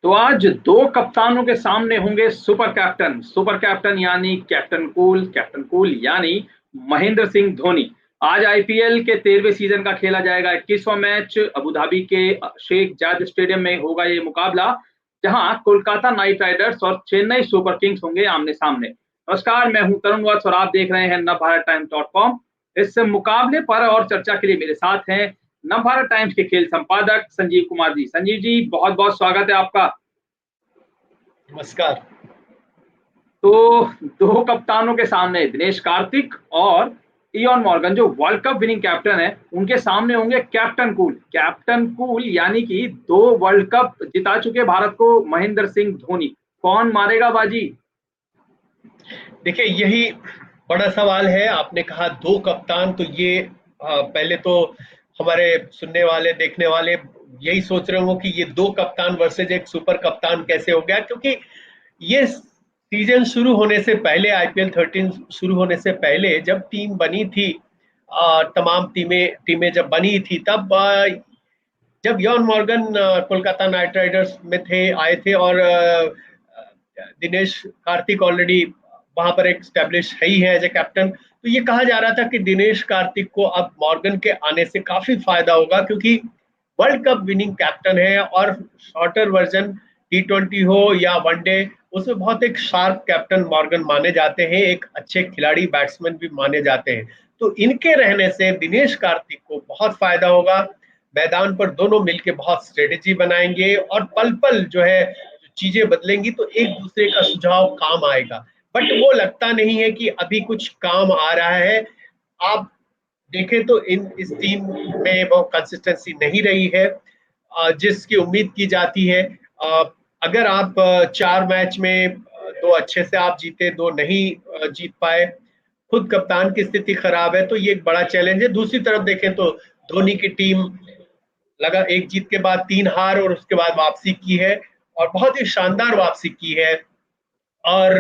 तो आज दो कप्तानों के सामने होंगे सुपर कैप्टन यानी कैप्टन कूल यानी महेंद्र सिंह धोनी। आज आईपीएल के 13वें सीजन का खेला जाएगा 21वां मैच। अबू धाबी के शेख जायद स्टेडियम में होगा ये मुकाबला, जहां कोलकाता नाइट राइडर्स और चेन्नई सुपर किंग्स होंगे आमने सामने। नमस्कार, मैं हूं तरुण वत्स और आप देख रहे हैं navbharattimes.com। इस मुकाबले पर और चर्चा के लिए मेरे साथ हैं नवभारत टाइम्स के खेल संपादक संजीव कुमार जी। संजीव जी, बहुत बहुत स्वागत है आपका। नमस्कार। तो दो कप्तानों के सामने दिनेश कार्तिक और इयॉन मॉर्गन, जो वर्ल्ड कप विनिंग कैप्टन है, उनके सामने होंगे कैप्टन कूल यानी कि दो वर्ल्ड कप जिता चुके भारत को महेंद्र सिंह धोनी। कौन मारेगा बाजी? देखिए, यही बड़ा सवाल है। आपने कहा दो कप्तान, तो ये पहले तो हमारे सुनने वाले देखने वाले यही सोच रहे होंगे कि ये दो कप्तान वर्सेज एक सुपर कप्तान कैसे हो गया, क्योंकि ये सीजन शुरू होने से पहले, आईपीएल 13 शुरू होने से पहले जब टीम बनी थी, तमाम टीमें टीमें जब बनी थी, तब जब Yon Morgan Kolkata night Riders में आए थे, और दिनेश कार्तिक ऑलरेडी वहां पर एक स्टैब्लिश है ही है एज ए कैप्टन, तो ये कहा जा रहा था कि दिनेश कार्तिक को अब मॉर्गन के आने से काफी फायदा होगा, क्योंकि वर्ल्ड कप विनिंग कैप्टन है और शॉर्टर वर्जन T20 हो या वनडे, उसमें बहुत एक शार्प कैप्टन मॉर्गन माने जाते हैं, एक अच्छे खिलाड़ी बैट्समैन भी माने जाते हैं। तो इनके रहने से दिनेश कार्तिक को बहुत फायदा होगा। मैदान पर दोनों मिलके बहुत स्ट्रेटेजी बनाएंगे और पल पल जो है चीजें बदलेंगी, तो एक दूसरे का सुझाव काम आएगा। बट वो लगता नहीं है कि अभी कुछ काम आ रहा है। आप देखें तो इस टीम में वो कंसिस्टेंसी नहीं रही है जिसकी उम्मीद की जाती है। अगर आप 4 मैच में दो अच्छे से आप जीते, दो नहीं जीत पाए, खुद कप्तान की स्थिति खराब है, तो ये एक बड़ा चैलेंज है। दूसरी तरफ देखें तो धोनी की टीम लगा एक जीत के बाद 3 हार और उसके बाद वापसी की है, और बहुत ही शानदार वापसी की है, और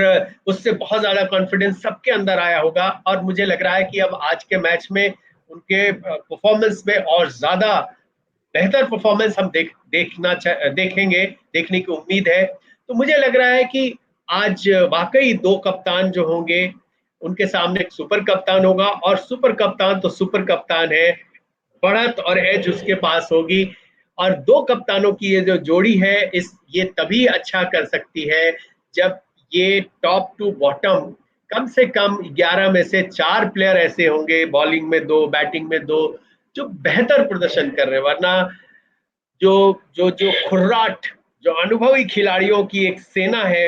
उससे बहुत ज्यादा कॉन्फिडेंस सबके अंदर आया होगा। और मुझे लग रहा है कि अब आज के मैच में उनके परफॉर्मेंस में और ज्यादा बेहतर परफॉर्मेंस हम देखेंगे, देखने की उम्मीद है। तो मुझे लग रहा है कि आज वाकई दो कप्तान जो होंगे, उनके सामने एक सुपर कप्तान होगा, और सुपर कप्तान तो सुपर कप्तान है, बढ़त और एज उसके पास होगी। और दो कप्तानों की ये जो जोड़ी है, ये तभी अच्छा कर सकती है जब ये टॉप टू बॉटम कम से कम 11 में से 4 प्लेयर ऐसे होंगे, बॉलिंग में दो, बैटिंग में दो, जो बेहतर प्रदर्शन कर रहे हैं। वरना जो जो जो खुर्राट, जो अनुभवी खिलाड़ियों की एक सेना है,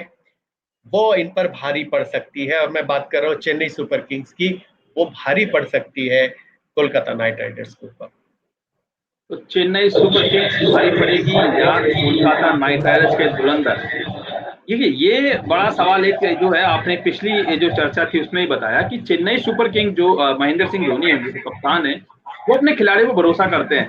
वो इन पर भारी पड़ सकती है। और मैं बात कर रहा हूँ चेन्नई सुपर किंग्स की, वो भारी पड़ सकती है कोलकाता नाइट राइडर्स के ऊपर। तो चेन्नई सुपर किंग्स भारी पड़ेगी या कोलकाता नाइट राइडर्स के धुरंधर? देखिए, ये बड़ा सवाल एक जो है, आपने पिछली जो चर्चा थी उसमें ही बताया कि चेन्नई सुपर किंग जो महेंद्र सिंह धोनी है, जो कप्तान है, वो अपने खिलाड़ियों को भरोसा करते हैं।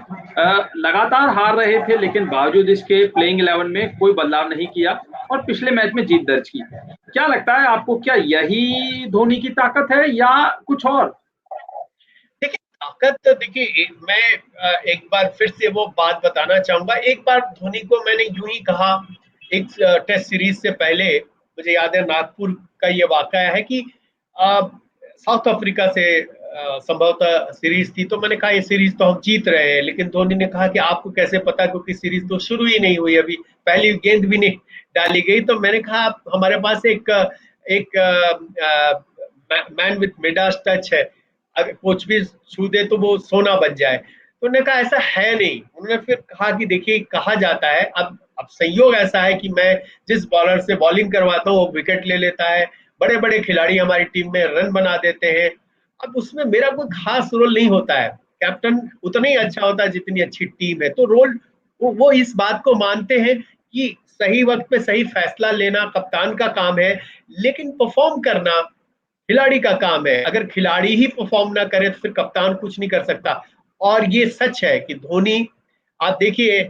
लगातार हार रहे थे, लेकिन बावजूद इसके प्लेइंग 11 में कोई बदलाव नहीं किया और पिछले मैच में जीत दर्ज की। क्या लगता है आपको, क्या यही धोनी की ताकत है या कुछ और? देखिए, ताकत तो देखिए, मैं एक बार फिर से वो बात बताना चाहूंगा। एक बार धोनी को मैंने यूं ही कहा, एक टेस्ट सीरीज से पहले, मुझे याद है नागपुर का ये वाकया है कि साउथ अफ्रीका से संभवतः सीरीज थी, तो मैंने कहा ये सीरीज तो हम जीत रहे हैं। लेकिन धोनी ने कहा कि आपको कैसे पता, क्योंकि सीरीज तो शुरू ही नहीं हुई, अभी पहली गेंद भी नहीं डाली गई। तो मैंने कहा हमारे पास एक एक मैन विथ मिडास टच है, अगर कोच भी छू दे तो वो सोना बन जाए। तो उन्होंने कहा ऐसा है नहीं। उन्होंने फिर कहा कि देखिए, कहा जाता है, अब संयोग ऐसा है कि मैं जिस बॉलर से बॉलिंग करवाता हूँ वो विकेट ले लेता है, बड़े बड़े खिलाड़ी हमारी टीम में रन बना देते हैं। अब उसमें मेरा कोई खास रोल नहीं होता है, कैप्टन उतना ही अच्छा होता है जितनी अच्छी टीम है। तो रोल वो इस बात को मानते हैं कि सही वक्त पे सही फैसला लेना कप्तान का काम है, लेकिन परफॉर्म करना खिलाड़ी का काम है। अगर खिलाड़ी ही परफॉर्म ना करे तो फिर कप्तान कुछ नहीं कर सकता। और ये सच है कि धोनी, आप देखिए,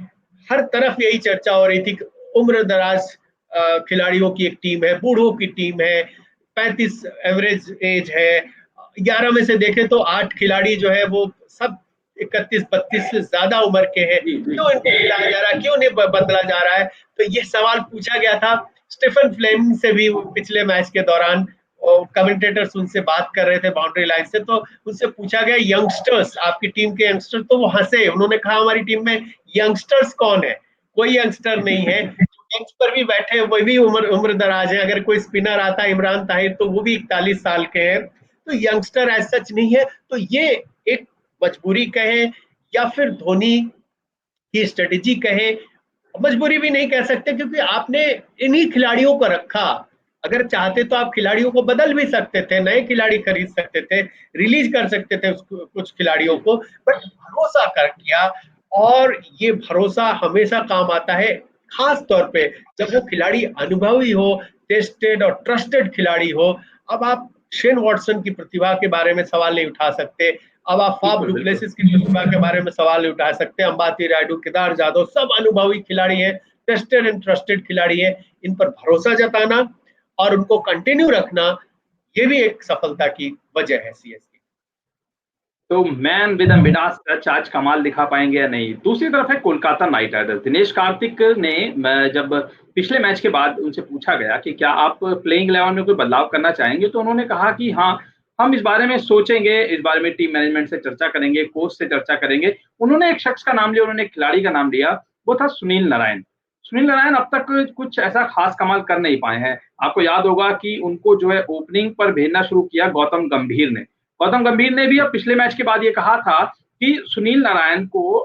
हर तरफ यही चर्चा हो रही थी कि उम्र दराज खिलाड़ियों की एक टीम है, बूढ़ों की टीम है, 35 एवरेज एज है। 11 में से देखें तो 8 खिलाड़ी जो है वो सब 31-32 से ज्यादा उम्र के हैं, क्यों इनको खिलाया जा रहा है, क्यों नहीं बदला जा रहा है? तो ये सवाल पूछा गया था स्टीफन फ्लेमिंग से भी पिछले मैच के दौरान। कमेंटेटर्स उनसे बात कर रहे थे बाउंड्री लाइन से, तो उनसे पूछा गया यंगस्टर्स, आपकी टीम के यंगस्टर्स, तो वो हंसे। उन्होंने कहा हमारी टीम में यंगस्टर्स कौन है, कोई यंगस्टर नहीं है। बेंच पर भी बैठे वो भी उम्र दराज है। अगर कोई स्पिनर आता है इमरान ताहिर, तो वो भी 41 साल के हैं। तो यंगस्टर एज सच नहीं है। तो ये एक मजबूरी कहे या फिर धोनी की स्ट्रेटेजी कहे, मजबूरी भी नहीं कह सकते, क्योंकि आपने इन्हीं खिलाड़ियों को रखा। अगर चाहते तो आप खिलाड़ियों को बदल भी सकते थे, नए खिलाड़ी खरीद सकते थे, रिलीज कर सकते थे कुछ खिलाड़ियों को, बट भरोसा कर किया। और ये भरोसा हमेशा काम आता है, खास तौर पे जब वो खिलाड़ी अनुभवी हो, टेस्टेड और ट्रस्टेड खिलाड़ी हो। अब आप शेन वॉटसन की प्रतिभा के बारे में सवाल नहीं उठा सकते, अब आप फाफ डुप्लेसिस की प्रतिभा के बारे में सवाल नहीं उठा सकते, अंबाती रायडू, केदार जाधव, सब अनुभवी खिलाड़ी हैं, टेस्टेड एंड ट्रस्टेड खिलाड़ी हैं। इन पर भरोसा जताना और उनको कंटिन्यू रखना, ये भी एक सफलता की वजह है सीएसके। तो मैन विद मिडास टच आज कमाल दिखा पाएंगे या नहीं? दूसरी तरफ है कोलकाता नाइट राइडर्स। दिनेश कार्तिक ने जब पिछले मैच के बाद उनसे पूछा गया कि क्या आप प्लेइंग 11 में कोई बदलाव करना चाहेंगे, तो उन्होंने कहा कि हाँ, हम इस बारे में सोचेंगे, इस बारे में टीम मैनेजमेंट से चर्चा करेंगे, कोच से चर्चा करेंगे। उन्होंने एक शख्स का नाम लिया, उन्होंने एक खिलाड़ी का नाम लिया, वो था सुनील नारायण। सुनील नारायण अब तक कुछ ऐसा खास कमाल कर नहीं पाए हैं। आपको याद होगा कि उनको जो है ओपनिंग पर भेजना शुरू किया गौतम गंभीर ने। गौतम गंभीर ने भी अब पिछले मैच के बाद ये कहा था कि सुनील नारायण को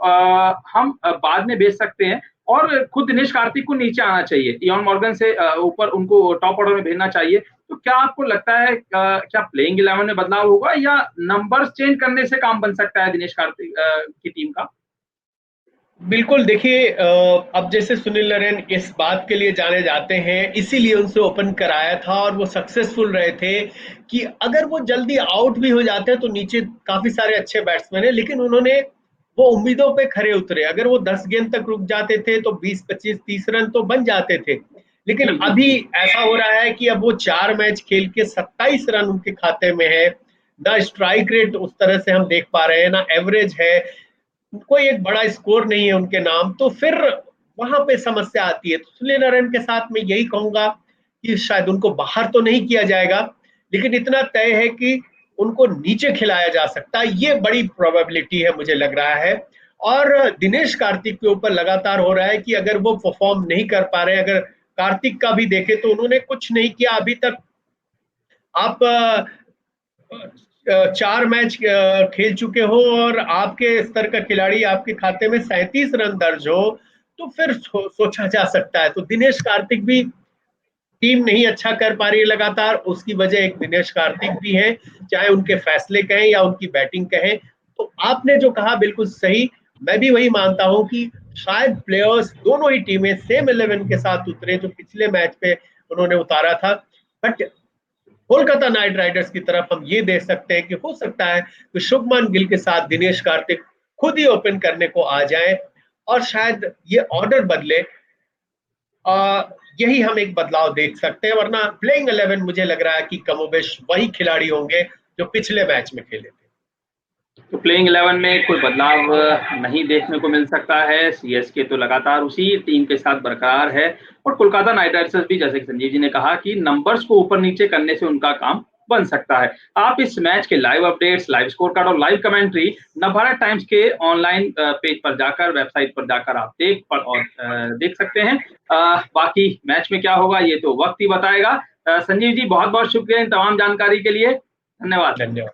हम बाद में बेच सकते हैं और खुद दिनेश कार्तिक को नीचे आना चाहिए, इयान मॉर्गन से ऊपर उनको टॉप ऑर्डर में भेजना चाहिए। तो क्या आपको लगता है क्या प्लेइंग 11 में बदलाव होगा या नंबर्स चेंज करने से काम बन सकता है दिनेश कार्तिक की टीम का? बिल्कुल, देखिए अब जैसे सुनील नारायण इस बात के लिए जाने जाते हैं, इसीलिए उनसे ओपन कराया था और वो सक्सेसफुल रहे थे कि अगर वो जल्दी आउट भी हो जाते हैं तो नीचे काफी सारे अच्छे बैट्समैन हैं, लेकिन उन्होंने वो उम्मीदों पे खरे उतरे। अगर वो 10 गेंद तक रुक जाते थे तो 20, 25, 30 रन तो बन जाते थे। लेकिन अभी ऐसा हो रहा है कि अब वो 4 मैच खेल के 27 रन उनके खाते में है। ना स्ट्राइक रेट उस तरह से हम देख पा रहे हैं, ना एवरेज है, कोई एक बड़ा स्कोर नहीं है उनके नाम। तो फिर वहां पे समस्या आती है। तो सुनील नारायण के साथ मैं यही कहूंगा कि शायद उनको बाहर तो नहीं किया जाएगा, लेकिन इतना तय है कि उनको नीचे खिलाया जा सकता है, ये बड़ी प्रोबेबिलिटी है मुझे लग रहा है। और दिनेश कार्तिक के ऊपर लगातार हो रहा है कि अगर वो परफॉर्म नहीं कर पा रहे, अगर कार्तिक का भी देखे तो उन्होंने कुछ नहीं किया अभी तक। आप 4 मैच खेल चुके हो और आपके स्तर का खिलाड़ी आपके खाते में 37 रन दर्ज हो, तो फिर सोचा जा सकता है। तो दिनेश कार्तिक भी, टीम नहीं अच्छा कर पा रही है लगातार, उसकी वजह एक दिनेश कार्तिक भी है, चाहे उनके फैसले कहें या उनकी बैटिंग कहें। तो आपने जो कहा बिल्कुल सही, मैं भी वही मानता हूं कि शायद प्लेयर्स दोनों ही टीमें सेम 11 के साथ उतरे जो पिछले मैच पे उन्होंने उतारा था। बट कोलकाता नाइट राइडर्स की तरफ हम ये देख सकते हैं कि हो सकता है कि शुभमन गिल के साथ दिनेश कार्तिक खुद ही ओपन करने को आ जाए और शायद ये ऑर्डर बदले। यही हम एक बदलाव देख सकते हैं, वरना प्लेइंग 11 मुझे लग रहा है कि कमोबेश वही खिलाड़ी होंगे जो पिछले मैच में खेले थे। तो प्लेइंग 11 में कोई बदलाव नहीं देखने को मिल सकता है। सीएसके तो लगातार उसी टीम के साथ बरकरार है और कोलकाता नाइट राइडर्स भी, जैसे कि संजीव जी ने कहा, कि नंबर्स को ऊपर नीचे करने से उनका काम बन सकता है। आप इस मैच के live updates, live score card और लाइव कमेंट्री नवभारत टाइम्स के ऑनलाइन पेज पर जाकर, वेबसाइट पर जाकर आप देख सकते हैं। बाकी मैच में क्या होगा ये तो वक्त ही बताएगा। संजीव जी, बहुत बहुत शुक्रिया इन तमाम जानकारी के लिए। धन्यवाद।